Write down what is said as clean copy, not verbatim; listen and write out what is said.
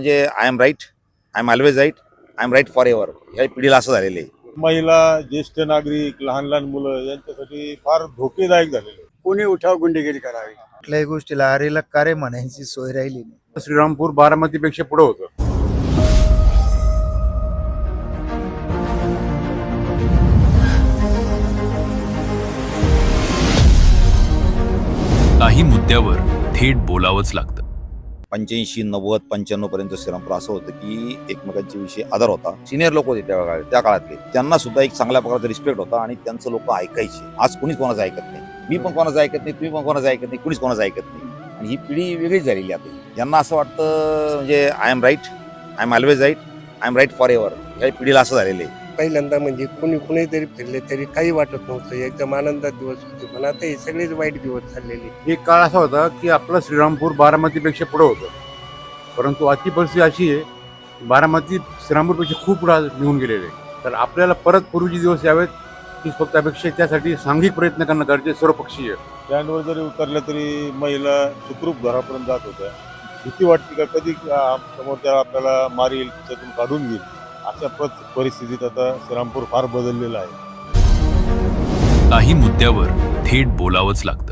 म्हणजे I am right, I am always right, I am right forever. ह्या पिढीला असं झालेलं आहे. महिला, ज्येष्ठ नागरिक, लहान लहान मुलं यांच्यासाठी फार धोकेदायक झालेलं आहे. कोणी उठाव गुंडेगिरी करावी, कुठल्याही गोष्टीला अरेला कार्य म्हणायची सोय राहिली नाही. श्रीरामपूर बारामतीपेक्षा पुढे होतं. काही मुद्द्यावर थेट बोलावंच लागतं. 85, 90, 95 पर्यंत श्रीरामपूर असं होतं की एकमेकांच्या विषयी आदर होता. सिनियर लोक होते त्या काळातले, त्यांना सुद्धा एक चांगल्या प्रकारचा रिस्पेक्ट होता आणि त्यांचं लोक ऐकायचे. आज कुणीच कोणाचं ऐकत नाही. मी पण कोणाचं ऐकत नाही, तुम्ही पण कोणाचं ऐकत नाही, कुणीच कोणाचं ऐकत नाही. आणि ही पिढी वेगळीच झालेली आता. यांना असं वाटतं म्हणजे I am right, I am always right, I am right forever. ह्या पिढीला असं झालेलं आहे. पहिल्यांदा म्हणजे कुणी तरी फिरले तरी काही वाटत नव्हतं, एकदम आनंदात दिवस होते. पण आता हे सगळेच वाईट दिवस चाललेले. एक काळ असा होता की आपलं श्रीरामपूर बारामतीपेक्षा पुढे होतं, परंतु आजची परिस्थिती अशी आहे की बारामती श्रीरामपूरपेक्षा खूप पुढे निघून गेलेले आहे. तर आपल्याला परत पूर्वीचे दिवस यावेत ही फक्त अपेक्षा आहे. त्यासाठी सांघिक प्रयत्न करणं गरजेचं सर्वपक्षीय. स्टँडवर जरी उतरल्या तरी महिला सुखरूप घरापर्यंत जात होत्या. भीती वाटते का कधी समोरच्या आपल्याला मारील, त्यातून काढून घेईल. अशा परिस्थितीत आता श्रीरामपूर फार बदललेला आहे. काही मुद्द्यावर थेट बोलावंच लागतं.